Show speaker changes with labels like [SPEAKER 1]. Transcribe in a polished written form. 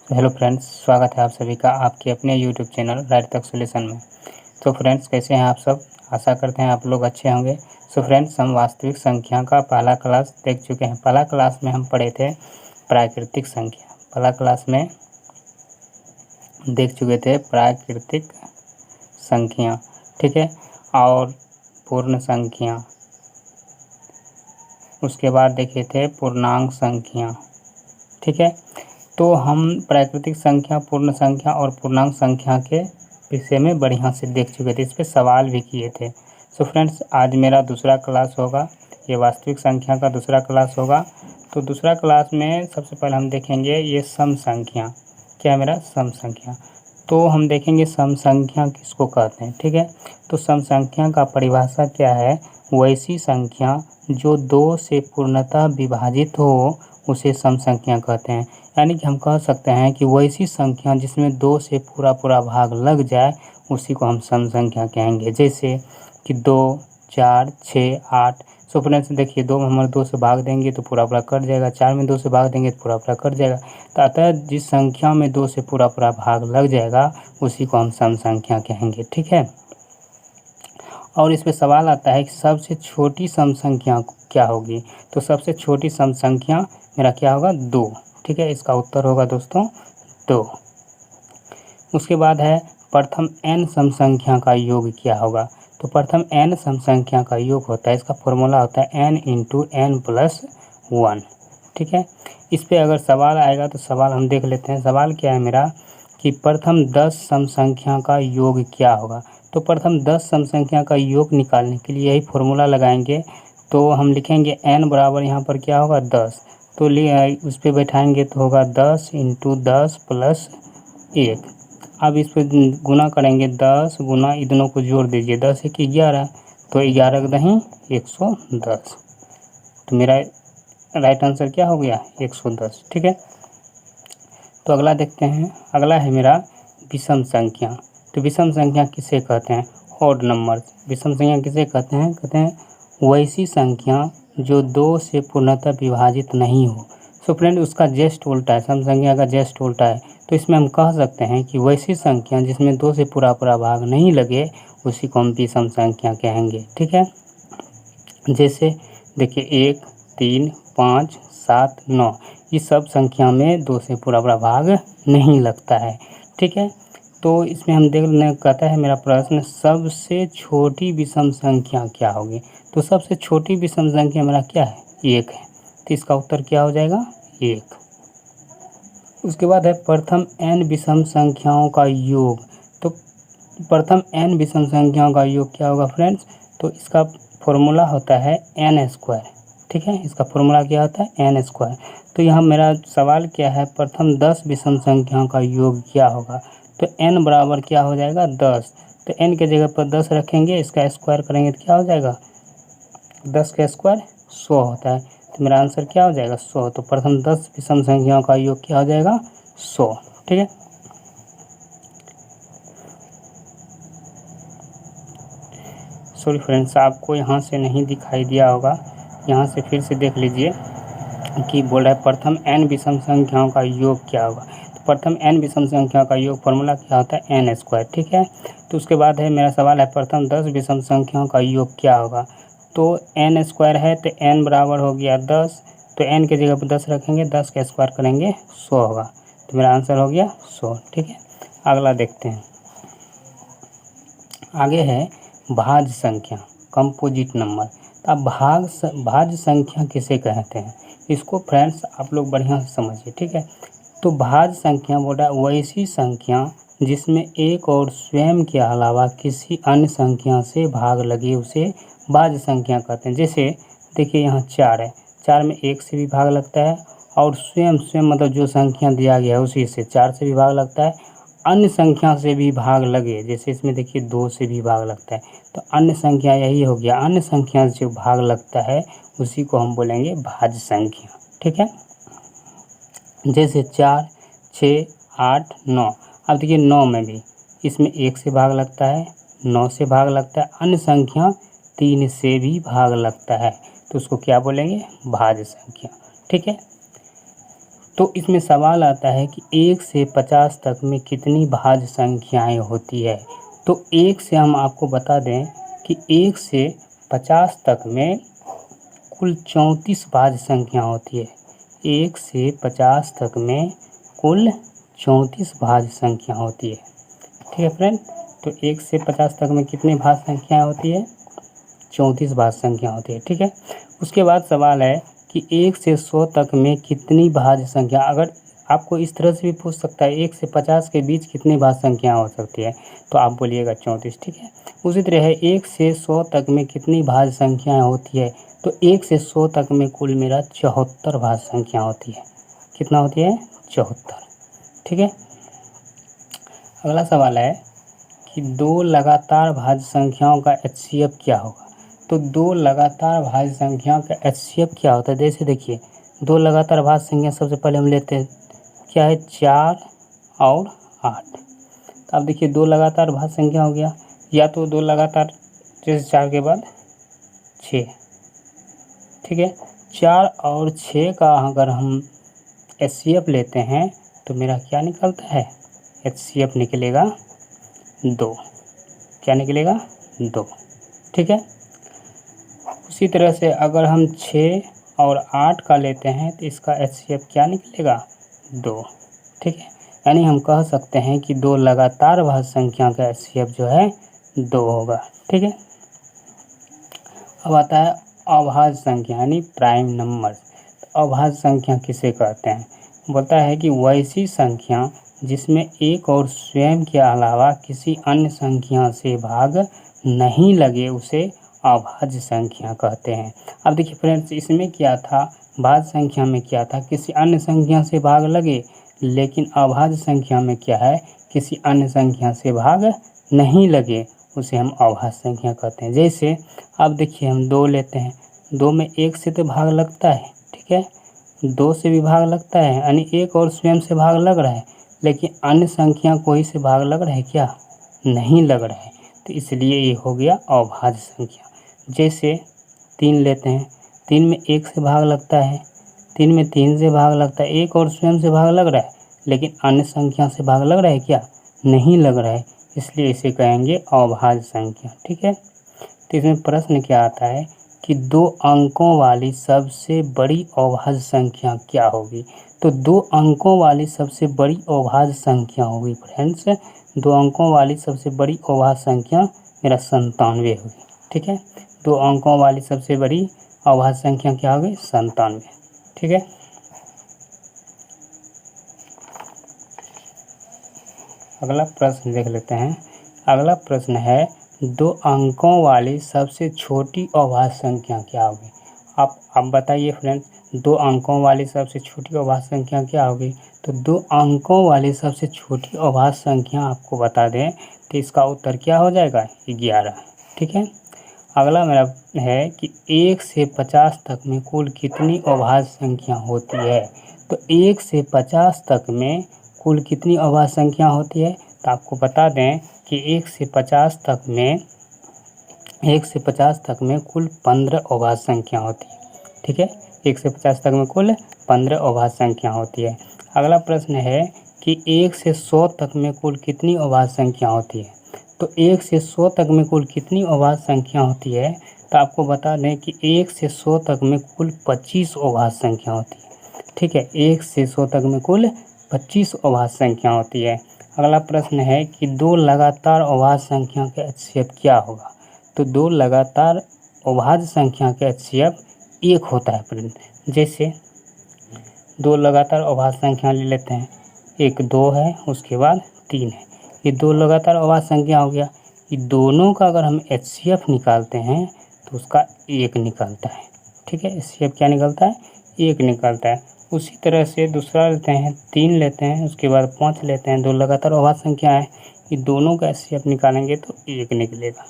[SPEAKER 1] Hello friends, स्वागत है आप सभी का आपके अपने यूट्यूब चैनल राइट तक सॉल्यूशन में। तो फ्रेंड्स, कैसे हैं आप सब? आशा करते हैं आप लोग अच्छे होंगे। सो फ्रेंड्स, हम वास्तविक संख्या का पहला क्लास देख चुके हैं। पहला क्लास में हम पढ़े थे प्राकृतिक संख्या। पहला क्लास में देख चुके थे प्राकृतिक संख्या, ठीक है, और पूर्ण संख्या। उसके बाद देखे थे पूर्णांक संख्या, ठीक है। तो हम प्राकृतिक संख्या, पूर्ण संख्या और पूर्णांक संख्या के विषय में बढ़िया से देख चुके थे। इस पे सवाल भी किए थे। सो फ्रेंड्स, आज मेरा दूसरा क्लास होगा। ये वास्तविक संख्या का दूसरा क्लास होगा। तो दूसरा क्लास में सबसे पहले हम देखेंगे ये सम संख्या। क्या है मेरा? सम संख्या। तो हम देखेंगे सम संख्या किसको कहते हैं, ठीक है। तो सम संख्या का परिभाषा क्या है? वैसी संख्या जो दो से पूर्णतः विभाजित हो उसे सम संख्या कहते हैं। यानी कि हम कह सकते हैं कि वैसी संख्या जिसमें दो से पूरा भाग लग जाए उसी को हम सम संख्या कहेंगे। जैसे कि 2, 4, 6, 8। सो फ्रेंड्स, देखिए 2 में हम 2 से भाग देंगे तो पूरा कट जाएगा। 4 में 2 से भाग देंगे तो पूरा कट जाएगा। तो अतः जिस संख्या में 2 से पूरा भाग लग जाएगा उसी को हम सम संख्या कहेंगे, ठीक है। और इस पे सवाल आता है कि सबसे छोटी सम संख्या क्या होगी? तो सबसे छोटी सम संख्या मेरा क्या होगा? 2, ठीक है। इसका उत्तर होगा दोस्तों 2। उसके बाद है प्रथम n सम संख्या का योग क्या होगा? तो प्रथम n सम संख्या का योग होता है, इसका फॉर्मूला होता है n इंटू n प्लस 1, ठीक है। इस पे अगर सवाल आएगा तो सवाल हम देख लेते हैं। सवाल क्या है मेरा कि प्रथम 10 सम संख्या का योग क्या होगा? तो प्रथम 10 सम संख्या का योग निकालने के लिए यही फॉर्मूला लगाएंगे। तो हम लिखेंगे n बराबर यहाँ पर क्या होगा? 10। तो उस पर बैठाएंगे तो होगा 10 इंटू 10 प्लस 1। अब इस पर गुना करेंगे, 10 गुना इन दोनों को जोड़ दीजिए, 10 1 11। तो 11 का दही 110। तो मेरा राइट आंसर क्या हो गया? 110, ठीक है। तो अगला देखते हैं। अगला है मेरा विषम संख्या। तो विषम संख्या किसे कहते हैं? Odd number. विषम संख्या किसे कहते हैं? कहते हैं वैसी संख्या जो 2 से पूर्णतः विभाजित नहीं हो। सो फ्रेंड, उसका जस्ट उल्टा है, सम संख्या का जस्ट उल्टा है। तो इसमें हम कह सकते हैं कि वैसी संख्या जिसमें 2 से पूरा भाग नहीं लगे उसी को हम विषम संख्या कहेंगे, ठीक है। जैसे देखिए 1, 3, 5, 7, 9, इस सब संख्या में 2 से पूरा भाग नहीं लगता है, ठीक है। तो इसमें हम देख लें, कहता है मेरा प्रश्न सबसे छोटी विषम संख्या क्या होगी? तो सबसे छोटी विषम संख्या मेरा क्या है? 1 है। तो इसका उत्तर क्या हो जाएगा? 1। उसके बाद है प्रथम n विषम संख्याओं का योग। तो प्रथम n विषम संख्याओं का योग क्या होगा फ्रेंड्स? तो इसका फॉर्मूला होता है n स्क्वायर, ठीक है। इसका फॉर्मूला क्या होता है? n square. तो यहाँ मेरा सवाल क्या है? प्रथम 10 विषम संख्याओं का योग क्या होगा? तो n बराबर क्या हो जाएगा? 10। तो n के जगह पर 10 रखेंगे, इसका स्क्वायर करेंगे तो क्या हो जाएगा? 10 का स्क्वायर 100 होता है। तो मेरा आंसर क्या हो जाएगा? 100। तो प्रथम 10 विषम संख्याओं का योग क्या हो जाएगा? 100, ठीक है। सॉरी फ्रेंड्स, आपको यहाँ से नहीं दिखाई दिया होगा, यहाँ से फिर से देख लीजिए कि बोल रहा है प्रथम n विषम संख्याओं का योग क्या होगा। तो प्रथम n विषम संख्याओं का योग फॉर्मूला क्या होता है? n स्क्वायर, ठीक है। तो उसके बाद है मेरा सवाल है प्रथम 10 विषम संख्याओं का योग क्या होगा? तो n स्क्वायर है तो n बराबर हो गया 10। तो n के जगह पर 10 रखेंगे, 10 का स्क्वायर करेंगे 100 होगा। तो मेरा आंसर हो गया 100, ठीक है। अगला देखते हैं। आगे है भाज्य संख्या, कंपोजिट नंबर। अब भाज्य संख्या किसे कहते हैं? इसको फ्रेंड्स आप लोग बढ़िया से समझिए, ठीक है। तो भाज्य संख्या बोल रहा है वैसी संख्या जिसमें एक और स्वयं के अलावा किसी अन्य संख्या से भाग लगे उसे भाज्य संख्या कहते हैं। जैसे देखिए यहाँ 4 है, 4 में 1 से भी भाग लगता है और स्वयं मतलब जो संख्या दिया गया है उसी से 4 से भी भाग लगता है। अन्य संख्या से भी भाग लगे, जैसे इसमें देखिए 2 से भी भाग लगता है। तो अन्य संख्या यही हो गया, अन्य संख्या से जो भाग लगता है उसी को हम बोलेंगे भाज्य संख्या, ठीक है। जैसे 4, 6, 8, 9। अब देखिए 9 में भी इसमें 1 से भाग लगता है, 9 से भाग लगता है, अन्य संख्या 3 से भी भाग लगता है। तो उसको क्या बोलेंगे? भाज्य संख्या, ठीक है। तो इसमें सवाल आता है कि 1 से 50 तक में कितनी भाज्य संख्याएं होती है। तो 1 से हम आपको बता दें कि 1 से 50 तक में कुल 34 भाज्य संख्या होती है। 1 से 50 तक में कुल 34 भाज्य संख्या होती है। ठीक है फ्रेंड, तो 1 से 50 तक में कितनी भाज्य संख्याएं होती है? 34 भाज्य संख्या होती है। ठीक है, उसके बाद सवाल है कि 1 से 100 तक में कितनी भाज्य संख्या, अगर आपको इस तरह से भी पूछ सकता है 1 से 50 के बीच कितनी भाज्य संख्या हो सकती है, तो आप बोलिएगा 34। ठीक है, उसी तरह है 1 से 100 तक में कितनी भाज्य संख्याएं होती है, तो 1 से 100 तक में कुल मेरा 74 भाज्य संख्या होती है। कितना होती है? 74। ठीक है, अगला सवाल है कि 2 लगातार भाज्य संख्याओं का HCF क्या होगा। तो 2 लगातार भाज्य संख्याओं का HCF क्या होता है? जैसे देखिए 2 लगातार भाज्य संख्या सबसे पहले हम लेते हैं, क्या है? 4 और 8। तो अब देखिए 2 लगातार भाज्य संख्या हो गया, या तो 2 लगातार, जैसे 4 के बाद 6। ठीक है, 4 और 6 का अगर हम HCF लेते हैं तो मेरा क्या निकलता है? HCF निकलेगा 2। क्या निकलेगा? 2। ठीक है, उसी तरह से अगर हम 6 और 8 का लेते हैं तो इसका HCF क्या निकलेगा? 2। ठीक है, यानी हम कह सकते हैं कि 2 लगातार भाज्य संख्या का HCF जो है 2 होगा। ठीक है, अब आता है अभाज्य संख्या यानी प्राइम नंबर। तो अभाज्य संख्या किसे कहते हैं? बोलता है कि वैसी संख्या जिसमें एक और स्वयं के अलावा किसी अन्य संख्या से भाग नहीं लगे उसे अभाज्य संख्या कहते हैं। अब देखिए फ्रेंड्स, इसमें क्या था? भाज्य संख्या में क्या था? किसी अन्य संख्या से भाग लगे, लेकिन अभाज्य संख्या में क्या है? किसी अन्य संख्या से भाग नहीं लगे, उसे हम अभाज्य संख्या कहते हैं। जैसे अब देखिए हम 2 लेते हैं, 2 में 1 से तो भाग लगता है। ठीक है, 2 से भी भाग लगता है, यानी एक और स्वयं से भाग लग रहा है, लेकिन अन्य संख्या कोई से भाग लग रहा है क्या? नहीं लग रहा है, तो इसलिए ये हो गया अभाज्य संख्या। जैसे 3 लेते हैं, 3 में 1 से भाग लगता है, 3 में 3 से भाग लगता है, एक और स्वयं से भाग लग रहा है, लेकिन अन्य संख्या से भाग लग रहा है क्या? नहीं लग रहा है, इसलिए इसे कहेंगे अभाज्य संख्या। ठीक है, तो इसमें प्रश्न क्या आता है कि 2 अंकों वाली सबसे बड़ी अभाज्य संख्या क्या होगी। तो 2 अंकों वाली सबसे बड़ी अभाज्य संख्या होगी फ्रेंड्स, 2 अंकों वाली सबसे बड़ी अभाज्य संख्या मेरा 97 होगी। ठीक है, 2 अंकों वाली सबसे बड़ी अभाज्य संख्या क्या होगी? 97। ठीक है, अगला प्रश्न देख लेते हैं। अगला प्रश्न है 2 अंकों वाली सबसे छोटी अभाज्य संख्या क्या होगी। आप बताइए फ्रेंड्स, 2 अंकों वाली सबसे छोटी अभाज्य संख्या क्या होगी। तो 2 अंकों वाली सबसे छोटी अभाज्य संख्या आपको बता दें तो इसका उत्तर क्या हो जाएगा? 11। ठीक है, अगला मेरा है कि 1 से 50 तक में कुल कितनी अभाज्य संख्या होती है। तो 1 से 50 तक में कुल कितनी अभाज्य संख्या होती है, तो आपको बता दें कि 1 से 50 तक में कुल 15 अभाज्य संख्या होती है। ठीक है, 1 से 50 तक में कुल 15 अभाज्य संख्या होती है। अगला प्रश्न है कि 1 से 100 तक में कुल कितनी अभाज्य संख्या होती है। तो 1 से 100 तक में कुल कितनी अभाज्य संख्या होती है, तो आपको बता दें कि 1 से 100 तक में कुल 25 अभाज्य संख्या होती है। ठीक है, 1 से 100 तक में कुल 25 अभाज्य संख्या होती है। अगला प्रश्न है कि 2 लगातार अभाज्य संख्या का HCF क्या होगा। तो 2 लगातार अभाज्य संख्या का HCF 1 होता है फ्रेंड। जैसे 2 लगातार अभाज्य संख्या ले लेते हैं, एक 2 है, उसके बाद 3 है, ये 2 लगातार अभाज्य संख्या हो गया। ये दोनों का अगर हम HCF निकालते हैं तो उसका 1 निकलता है। ठीक है, HCF क्या निकलता है? 1 निकलता है। उसी तरह से दूसरा लेते हैं, 3 लेते हैं, उसके बाद 5 लेते हैं, 2 लगातार अभाज्य संख्या है, ये दोनों का HCF निकालेंगे तो 1 निकलेगा।